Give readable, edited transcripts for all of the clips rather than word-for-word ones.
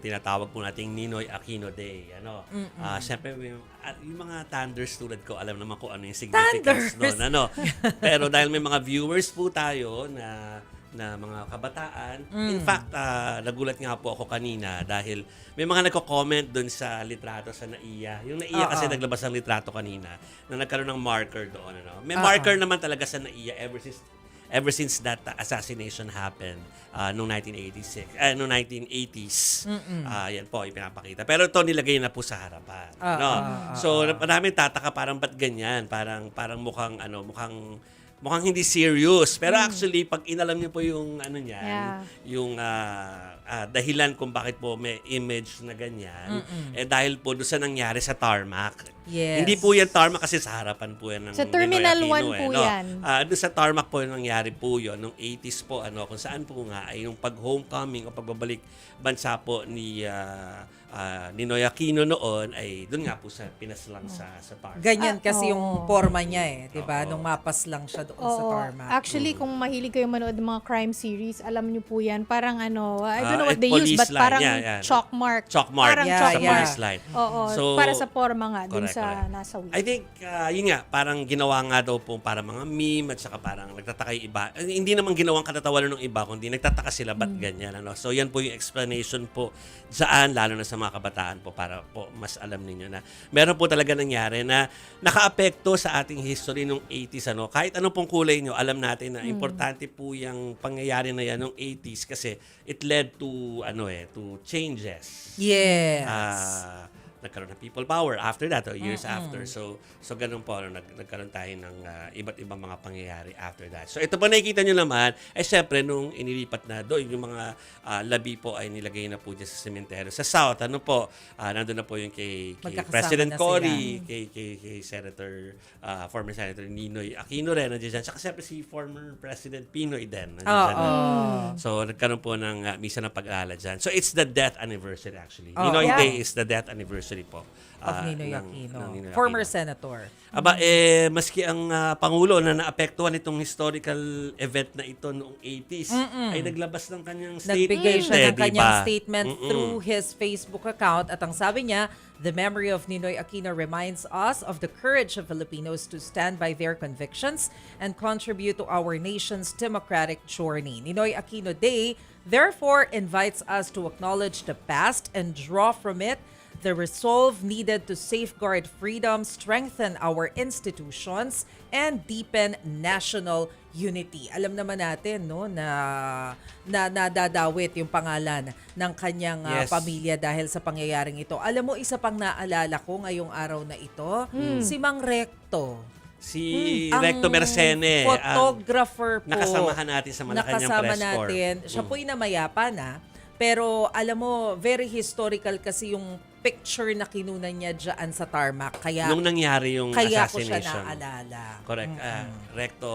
tinatawag po nating Ninoy Aquino Day. Ano? Siyempre, yung mga thunders tulad ko, alam naman kung ano yung significance Thunders! noon. Ano? Pero dahil may mga viewers po tayo na mga kabataan. In fact, nagulat nga po ako kanina dahil may mga nagko-comment doon sa litrato sa NAIA. Yung NAIA kasi naglabas ng litrato kanina na nagkaroon ng marker doon. Ano? May marker naman talaga sa NAIA ever since that assassination happened noong 1986, noong 1980s. Yan po, ipinapakita. Pero ito nilagay na po sa harapan. No? So, maraming tataka parang ba't ganyan? Parang mukhang hindi serious. Pero actually, pag inalam niyo po yung ano niyan, yung dahilan kung bakit po may image na ganyan, dahil po doon sa nangyari sa tarmac. Yes. Hindi po yan tarmac kasi sa harapan po yan ng Sa Terminal Ninoy 1 po no? yan. Doon sa tarmac po yung nangyari po yun, noong 80s po, kung saan po nga ay yung pag-homecoming o pagbabalik bansa po ni Ninoy Aquino noon ay doon nga po sa pinaslang sa tarmac. Ganyan kasi yung forma niya di ba? Oo. Nung mapas lang siya doon sa tarmac. Actually, kung mahilig kayo manood ng mga crime series, alam niyo po yan. Parang I don't know what they police use, but line. parang Yeah. chalk mark. Chalk mark Parang Yeah, chalk sa yeah. mark. police line. Oo, So, para sa forma nga, dun correct, sa correct. nasa wheel. I think, yun nga, parang ginawa nga daw po para mga meme at saka parang nagtataka yung iba. Hindi naman ginawang katatawanan ng iba, kundi nagtataka sila ba't ganyan. Ano? So, yan po yung explanation po saan, lalo na sa mga kabataan po, para po mas alam ninyo na meron po talaga nangyari na nakaapekto sa ating history nung 80s. Ano? Kahit anong pong kulay nyo, alam natin na importante po yung pangyayari na yan nung 80s kasi it led to, to changes. Yes. Nagkaroon ng people power after that or years after. So ganun po nagkaroon tayo ng iba't ibang mga pangyayari after that. So ito po nakikita nyo naman ay syempre nung inilipat na doon yung mga labi po ay nilagay na po dyan sa sementeryo. Sa South, nandun na po yung kay Magkakasama President na Cory, kay Senator, former Senator Ninoy Aquino rin, nandiyan dyan. Saka syempre si former President Pinoy din. Nandiyan dyan. So nagkaroon po ng misa ng pag-aalala dyan. So it's the death anniversary actually. Ninoy Day is the death anniversary po. Of Ninoy Aquino. ng Ninoy Former Aquino. senator. Maski ang Pangulo na naapektuhan itong historical event na ito noong 80s, ay naglabas ng kanyang statement. Nagbigay siya ng kanyang diba? statement through his Facebook account at ang sabi niya, the memory of Ninoy Aquino reminds us of the courage of Filipinos to stand by their convictions and contribute to our nation's democratic journey. Ninoy Aquino Day therefore invites us to acknowledge the past and draw from it the resolve needed to safeguard freedom, strengthen our institutions, and deepen national unity. Alam naman natin na nadadawit yung pangalan ng kanyang pamilya dahil sa pangyayaring ito. Alam mo, isa pang naalala ko ngayong araw na ito, si Mang Recto. Si Recto Mercene, Photographer po. nakasamahan natin sa Malacanang Nakasama press corps. natin. Siya po'y namayapa na. Pero alam mo, very historical kasi yung picture na kinunan niya dyan sa tarmac. Kaya, Nung nangyari yung kaya ko siya assassination. naalala. Correct. Recto,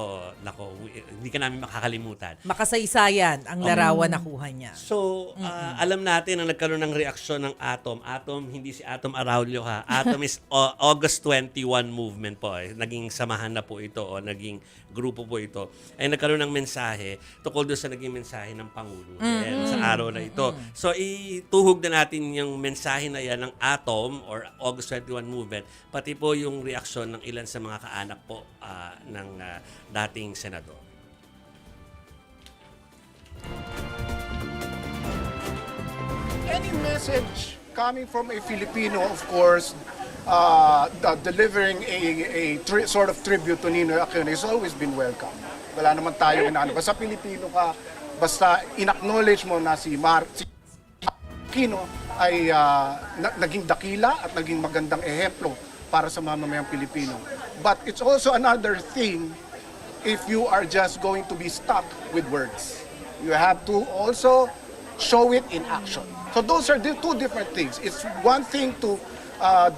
hindi ka namin makakalimutan. Makasaysayan ang larawan na kuha niya. So, alam natin na nagkaroon ng reaksyon ng Atom. Atom, hindi si Atom Araulio ha. Atom is August 21 movement po. Naging samahan na po ito o naging grupo po ito. Ay nagkaroon ng mensahe tungkol doon sa naging mensahe ng Pangulo sa araw na ito. So, ituhog na natin yung mensahe na yan ng Atom or August 21 movement, pati po yung reaksyon ng ilan sa mga kaanak po ng dating senador. Any message coming from a Filipino, of course, delivering sort of tribute to Ninoy Aquino has always been welcome. Wala naman tayo inaano. Basta Pilipino ka, basta in-acknowledge mo na si Aquino ay naging dakila at naging magandang ehemplo para sa mamamayang Pilipino. But it's also another thing if you are just going to be stuck with words. You have to also show it in action. So those are the two different things. It's one thing to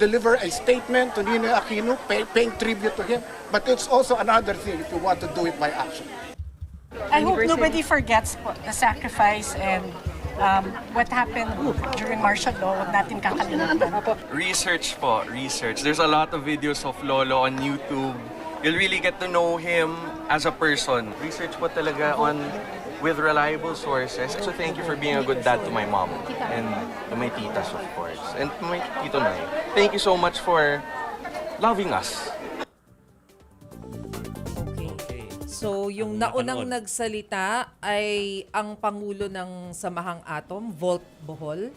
deliver a statement to Ninoy Aquino, paying tribute to him, but it's also another thing if you want to do it by action. I hope nobody forgets the sacrifice and what happened during martial law. Huwag natin kakalimutan. Research po, research. There's a lot of videos of Lolo on YouTube. You'll really get to know him as a person. Research po talaga on with reliable sources. So thank you for being a good dad to my mom and to my titas, of course, and to my tito Nay. Thank you so much for loving us. Okay. So, yung Ang naunang napanood. nagsalita ay ang Pangulo ng Samahang Atom, Volt Bohol.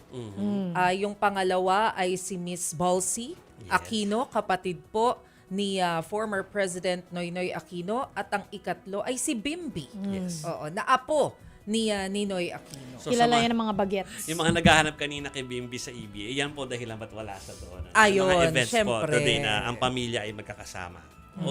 Yung pangalawa ay si Miss Balsi Aquino, kapatid po ni former President Noynoy Aquino. At ang ikatlo ay si Bimbi. Yes. Oo, na apo ni Ninoy Aquino. So, Kilala sa yan ng mga bagets. yung mga naghahanap kanina kay Bimbi sa EBA, yan po dahilan ba't wala sa doon. Ayun, Mga events po syempre. today na ang pamilya ay magkakasama.